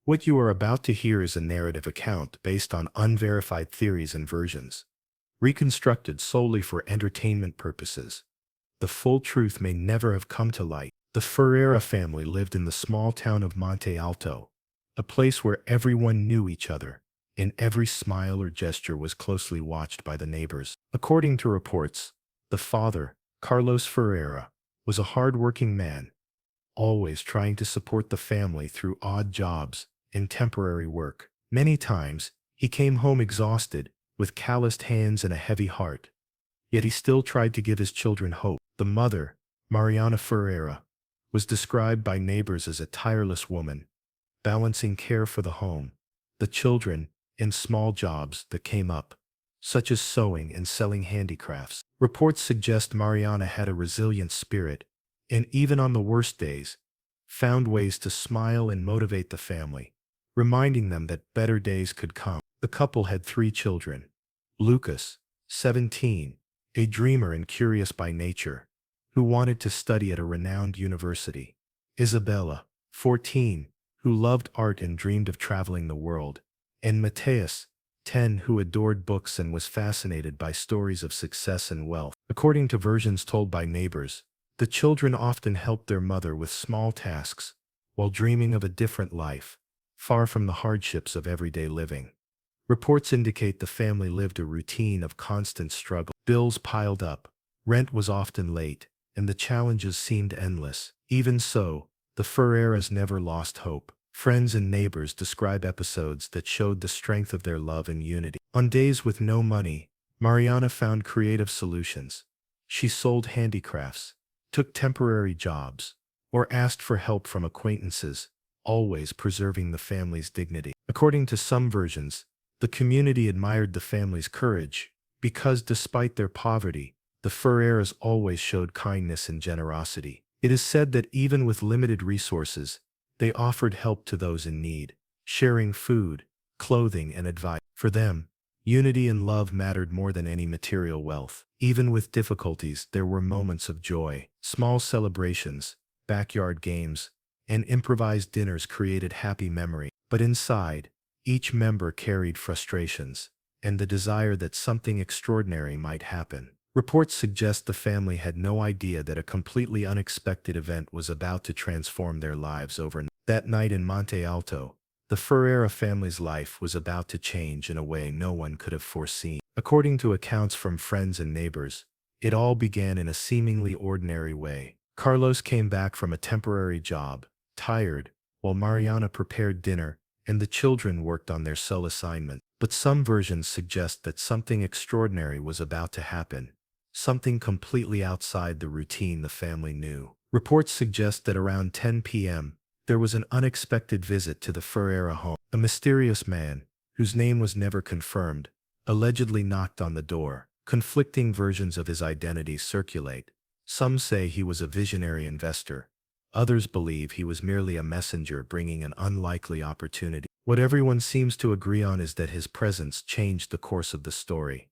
What you are about to hear is a narrative account based on unverified theories and versions, reconstructed solely for entertainment purposes. The full truth may never have come to light. The Ferreira family lived in the small town of Monte Alto, a place where everyone knew each other, and every smile or gesture was closely watched by the neighbors. According to reports, the father, Carlos Ferreira, was a hard-working man, always trying to support the family through odd jobs and temporary work. Many times, he came home exhausted, with calloused hands and a heavy heart. Yet he still tried to give his children hope. The mother, Mariana Ferreira, was described by neighbors as a tireless woman, balancing care for the home, the children, and small jobs that came up, such as sewing and selling handicrafts. Reports suggest Mariana had a resilient spirit, and even on the worst days, found ways to smile and motivate the family, reminding them that better days could come. The couple had 3 children: Lucas, 17, a dreamer and curious by nature, who wanted to study at a renowned university; Isabella, 14, who loved art and dreamed of traveling the world; and Mateus, 10, who adored books and was fascinated by stories of success and wealth. According to versions told by neighbors, the children often helped their mother with small tasks while dreaming of a different life, far from the hardships of everyday living. Reports indicate the family lived a routine of constant struggle. Bills piled up, rent was often late, and the challenges seemed endless. Even so, the Ferreiras never lost hope. Friends and neighbors describe episodes that showed the strength of their love and unity. On days with no money, Mariana found creative solutions. She sold handicrafts, took temporary jobs, or asked for help from acquaintances, always preserving the family's dignity. According to some versions, the community admired the family's courage, because despite their poverty, the Ferreiras always showed kindness and generosity. It is said that even with limited resources, they offered help to those in need, sharing food, clothing, and advice. For them, unity and love mattered more than any material wealth. Even with difficulties, there were moments of joy. Small celebrations, backyard games, and improvised dinners created happy memories. But inside, each member carried frustrations and the desire that something extraordinary might happen. Reports suggest the family had no idea that a completely unexpected event was about to transform their lives overnight. That night in Monte Alto, the Ferreira family's life was about to change in a way no one could have foreseen. According to accounts from friends and neighbors, it all began in a seemingly ordinary way. Carlos came back from a temporary job, tired, while Mariana prepared dinner, and the children worked on their cell assignment. But some versions suggest that something extraordinary was about to happen, something completely outside the routine the family knew. Reports suggest that around 10 p.m., there was an unexpected visit to the Ferreira home. A mysterious man, whose name was never confirmed, allegedly knocked on the door. Conflicting versions of his identity circulate. Some say he was a visionary investor. Others believe he was merely a messenger bringing an unlikely opportunity. What everyone seems to agree on is that his presence changed the course of the story.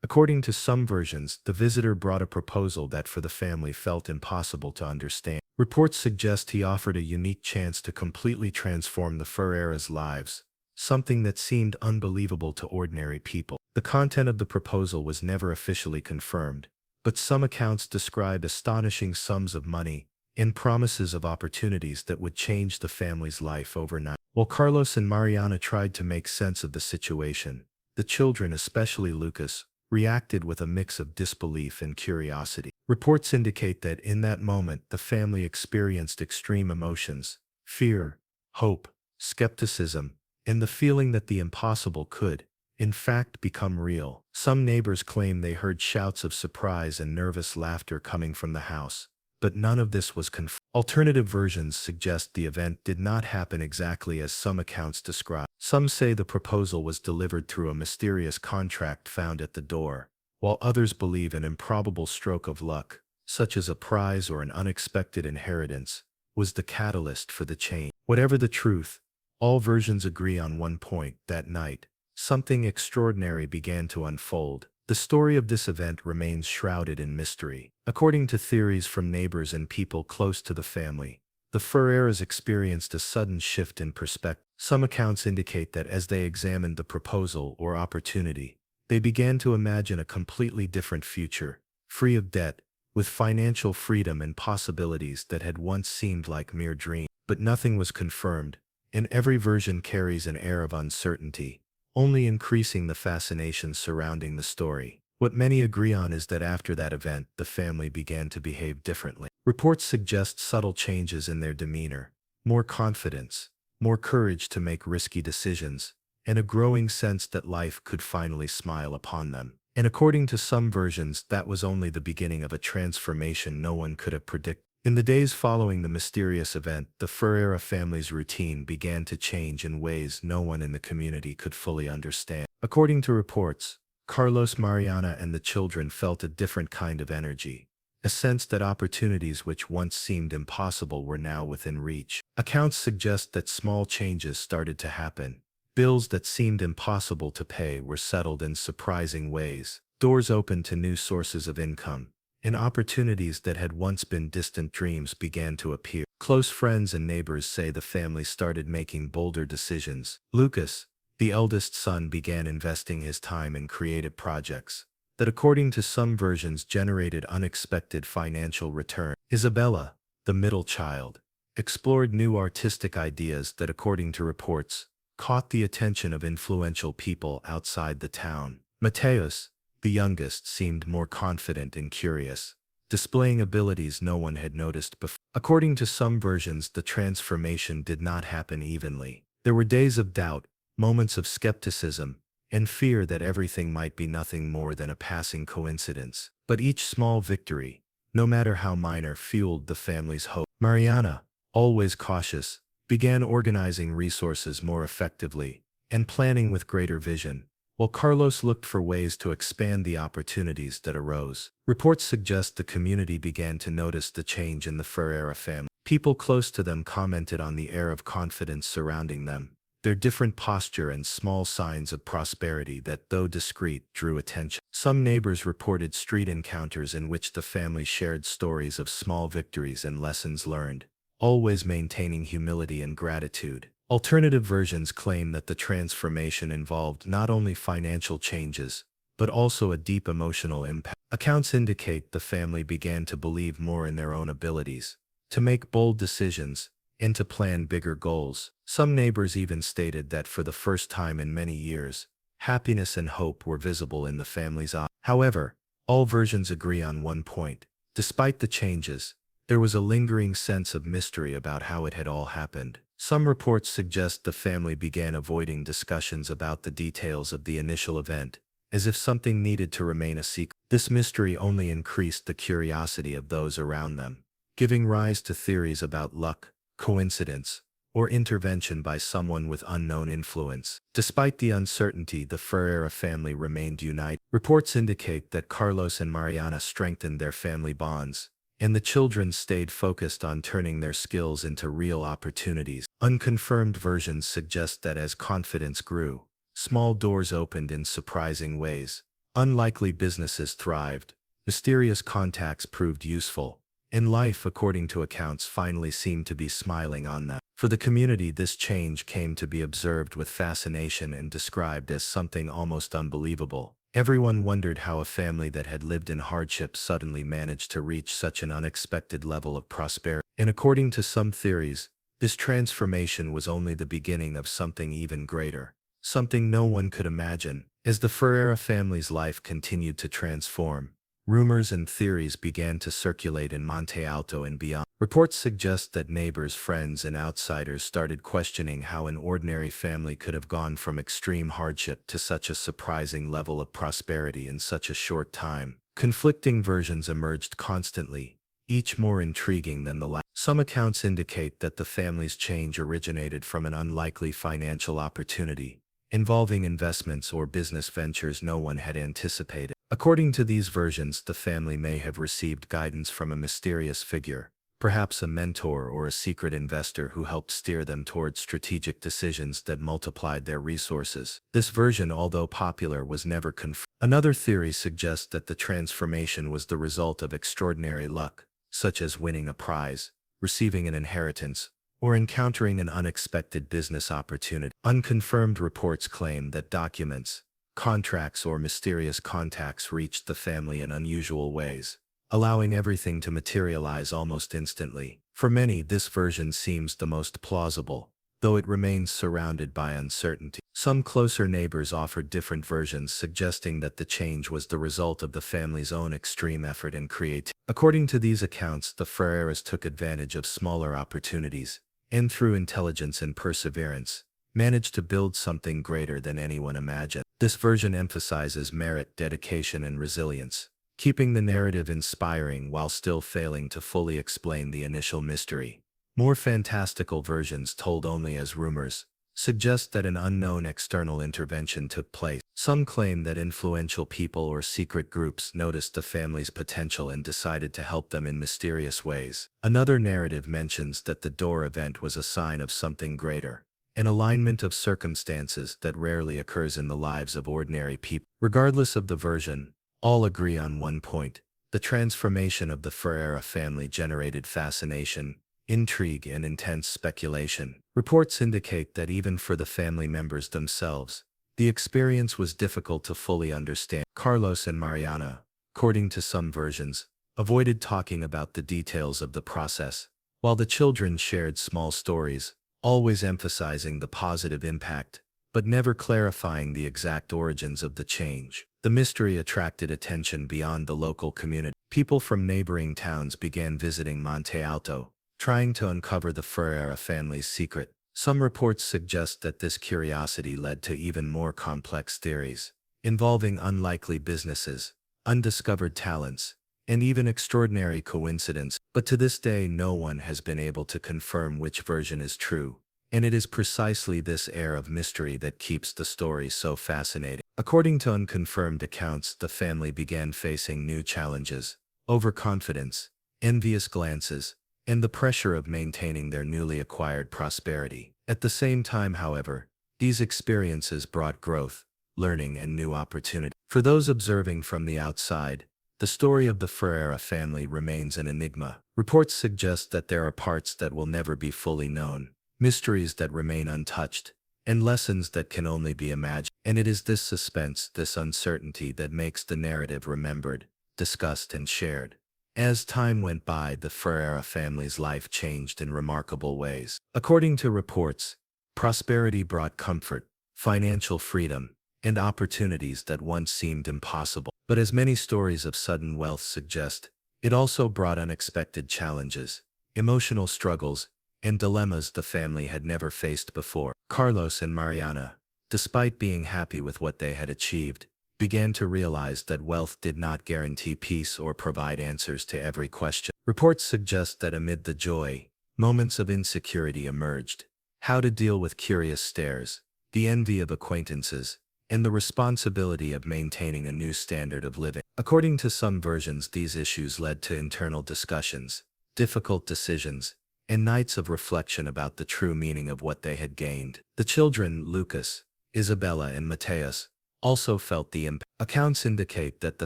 According to some versions, the visitor brought a proposal that for the family felt impossible to understand. Reports suggest he offered a unique chance to completely transform the Ferreiras' lives, something that seemed unbelievable to ordinary people. The content of the proposal was never officially confirmed, but some accounts describe astonishing sums of money and promises of opportunities that would change the family's life overnight. While Carlos and Mariana tried to make sense of the situation, the children, especially Lucas, reacted with a mix of disbelief and curiosity. Reports indicate that in that moment the family experienced extreme emotions: fear, hope, skepticism, and the feeling that the impossible could, in fact, become real. Some neighbors claim they heard shouts of surprise and nervous laughter coming from the house, but none of this was confirmed. Alternative versions suggest the event did not happen exactly as some accounts describe. Some say the proposal was delivered through a mysterious contract found at the door, while others believe an improbable stroke of luck, such as a prize or an unexpected inheritance, was the catalyst for the change. Whatever the truth, all versions agree on one point: that night, something extraordinary began to unfold. The story of this event remains shrouded in mystery. According to theories from neighbors and people close to the family, the Ferreiras experienced a sudden shift in perspective. Some accounts indicate that as they examined the proposal or opportunity, they began to imagine a completely different future, free of debt, with financial freedom and possibilities that had once seemed like mere dreams. But nothing was confirmed, and every version carries an air of uncertainty, only increasing the fascination surrounding the story. What many agree on is that after that event, the family began to behave differently. Reports suggest subtle changes in their demeanor, more confidence, more courage to make risky decisions, and a growing sense that life could finally smile upon them. And according to some versions, that was only the beginning of a transformation no one could have predicted. In the days following the mysterious event, the Ferreira family's routine began to change in ways no one in the community could fully understand. According to reports, Carlos, Mariana, and the children felt a different kind of energy, a sense that opportunities which once seemed impossible were now within reach. Accounts suggest that small changes started to happen. Bills that seemed impossible to pay were settled in surprising ways. Doors opened to new sources of income, and opportunities that had once been distant dreams began to appear. Close friends and neighbors say the family started making bolder decisions. Lucas, the eldest son, began investing his time in creative projects that, according to some versions, generated unexpected financial return. Isabella, the middle child, explored new artistic ideas that, according to reports, caught the attention of influential people outside the town. Mateus, the youngest, seemed more confident and curious, displaying abilities no one had noticed before. According to some versions, the transformation did not happen evenly. There were days of doubt, moments of skepticism, and fear that everything might be nothing more than a passing coincidence. But each small victory, no matter how minor, fueled the family's hope. Mariana, always cautious, began organizing resources more effectively and planning with greater vision, while Carlos looked for ways to expand the opportunities that arose. Reports suggest the community began to notice the change in the Ferreira family. People close to them commented on the air of confidence surrounding them, their different posture, and small signs of prosperity that, though discreet, drew attention. Some neighbors reported street encounters in which the family shared stories of small victories and lessons learned, always maintaining humility and gratitude. Alternative versions claim that the transformation involved not only financial changes, but also a deep emotional impact. Accounts indicate the family began to believe more in their own abilities, to make bold decisions, and to plan bigger goals. Some neighbors even stated that for the first time in many years, happiness and hope were visible in the family's eyes. However, all versions agree on one point. Despite the changes, there was a lingering sense of mystery about how it had all happened. Some reports suggest the family began avoiding discussions about the details of the initial event, as if something needed to remain a secret. This mystery only increased the curiosity of those around them, giving rise to theories about luck, coincidence, or intervention by someone with unknown influence. Despite the uncertainty, the Ferreira family remained united. Reports indicate that Carlos and Mariana strengthened their family bonds, and the children stayed focused on turning their skills into real opportunities. Unconfirmed versions suggest that as confidence grew, small doors opened in surprising ways, unlikely businesses thrived, mysterious contacts proved useful, and life, according to accounts, finally seemed to be smiling on them. For the community, this change came to be observed with fascination and described as something almost unbelievable. Everyone wondered how a family that had lived in hardship suddenly managed to reach such an unexpected level of prosperity. And according to some theories, this transformation was only the beginning of something even greater, something no one could imagine. As the Ferreira family's life continued to transform, rumors and theories began to circulate in Monte Alto and beyond. Reports suggest that neighbors, friends, and outsiders started questioning how an ordinary family could have gone from extreme hardship to such a surprising level of prosperity in such a short time. Conflicting versions emerged constantly, each more intriguing than the last. Some accounts indicate that the family's change originated from an unlikely financial opportunity, involving investments or business ventures no one had anticipated. According to these versions, the family may have received guidance from a mysterious figure, perhaps a mentor or a secret investor who helped steer them toward strategic decisions that multiplied their resources. This version, although popular, was never confirmed. Another theory suggests that the transformation was the result of extraordinary luck, such as winning a prize, receiving an inheritance, or encountering an unexpected business opportunity. Unconfirmed reports claim that documents, contracts, or mysterious contacts reached the family in unusual ways, allowing everything to materialize almost instantly. For many, this version seems the most plausible, though it remains surrounded by uncertainty. Some closer neighbors offered different versions, suggesting that the change was the result of the family's own extreme effort and creativity. According to these accounts, the Ferreras took advantage of smaller opportunities, and through intelligence and perseverance, managed to build something greater than anyone imagined. This version emphasizes merit, dedication, and resilience, keeping the narrative inspiring while still failing to fully explain the initial mystery. More fantastical versions, told only as rumors, suggest that an unknown external intervention took place. Some claim that influential people or secret groups noticed the family's potential and decided to help them in mysterious ways. Another narrative mentions that the door event was a sign of something greater, an alignment of circumstances that rarely occurs in the lives of ordinary people. Regardless of the version, all agree on one point: the transformation of the Ferreira family generated fascination, intrigue, and intense speculation. Reports indicate that even for the family members themselves, the experience was difficult to fully understand. Carlos and Mariana, according to some versions, avoided talking about the details of the process, while the children shared small stories, always emphasizing the positive impact, but never clarifying the exact origins of the change. The mystery attracted attention beyond the local community. People from neighboring towns began visiting Monte Alto, trying to uncover the Ferreira family's secret. Some reports suggest that this curiosity led to even more complex theories, involving unlikely businesses, undiscovered talents, and even extraordinary coincidence. But to this day, no one has been able to confirm which version is true, and it is precisely this air of mystery that keeps the story so fascinating. According to unconfirmed accounts, the family began facing new challenges: overconfidence, envious glances, and the pressure of maintaining their newly acquired prosperity. At the same time, however, these experiences brought growth, learning, and new opportunity. For those observing from the outside, the story of the Ferreira family remains an enigma. Reports suggest that there are parts that will never be fully known, mysteries that remain untouched, and lessons that can only be imagined. And it is this suspense, this uncertainty, that makes the narrative remembered, discussed, and shared. As time went by, the Ferreira family's life changed in remarkable ways. According to reports, prosperity brought comfort, financial freedom, and opportunities that once seemed impossible. But as many stories of sudden wealth suggest, it also brought unexpected challenges, emotional struggles, and dilemmas the family had never faced before. Carlos and Mariana, despite being happy with what they had achieved, began to realize that wealth did not guarantee peace or provide answers to every question. Reports suggest that amid the joy, moments of insecurity emerged: how to deal with curious stares, the envy of acquaintances, and the responsibility of maintaining a new standard of living. According to some versions, these issues led to internal discussions, difficult decisions, and nights of reflection about the true meaning of what they had gained. The children, Lucas, Isabella, and Mateus, also felt the impact. Accounts indicate that the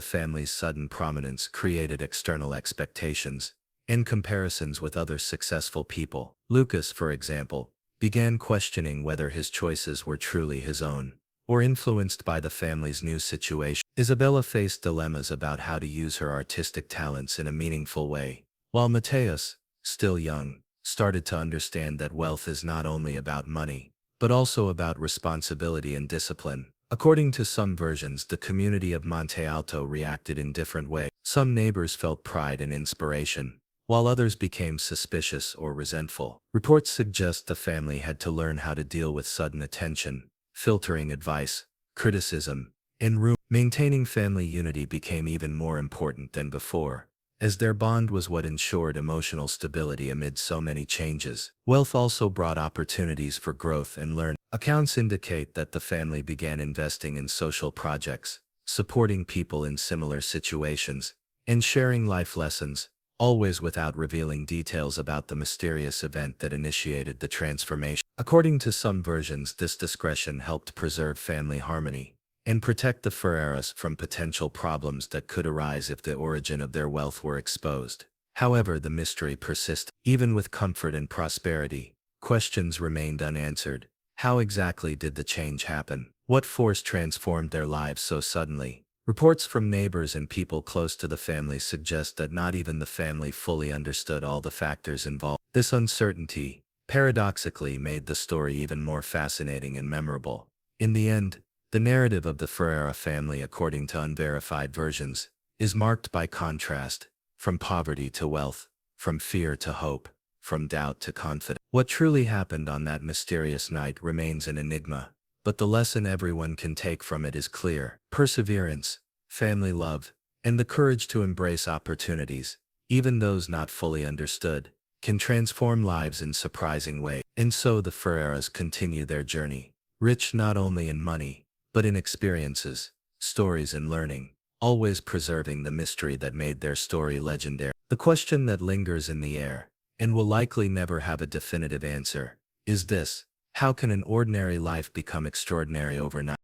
family's sudden prominence created external expectations and comparisons with other successful people. Lucas, for example, began questioning whether his choices were truly his own, or influenced by the family's new situation. Isabella faced dilemmas about how to use her artistic talents in a meaningful way, while Mateus, still young, started to understand that wealth is not only about money, but also about responsibility and discipline. According to some versions, the community of Monte Alto reacted in different ways. Some neighbors felt pride and inspiration, while others became suspicious or resentful. Reports suggest the family had to learn how to deal with sudden attention, filtering advice, criticism, and rumors. Maintaining family unity became even more important than before, as their bond was what ensured emotional stability amid so many changes. Wealth also brought opportunities for growth and learning. Accounts indicate that the family began investing in social projects, supporting people in similar situations, and sharing life lessons, always without revealing details about the mysterious event that initiated the transformation. According to some versions, this discretion helped preserve family harmony and protect the Ferreiras from potential problems that could arise if the origin of their wealth were exposed. However, the mystery persisted. Even with comfort and prosperity, Questions remained unanswered. How exactly did the change happen? What force transformed their lives so suddenly? Reports from neighbors and people close to the family suggest that not even the family fully understood all the factors involved. This uncertainty, paradoxically, made the story even more fascinating and memorable. In the end, the narrative of the Ferreira family, according to unverified versions, is marked by contrast, from poverty to wealth, from fear to hope, from doubt to confidence. What truly happened on that mysterious night remains an enigma, but the lesson everyone can take from it is clear. Perseverance, family love, and the courage to embrace opportunities, even those not fully understood, can transform lives in surprising ways. And so the Ferreiras continue their journey, rich not only in money, but in experiences, stories, and learning, always preserving the mystery that made their story legendary. The question that lingers in the air, and will likely never have a definitive answer, is this: how can an ordinary life become extraordinary overnight?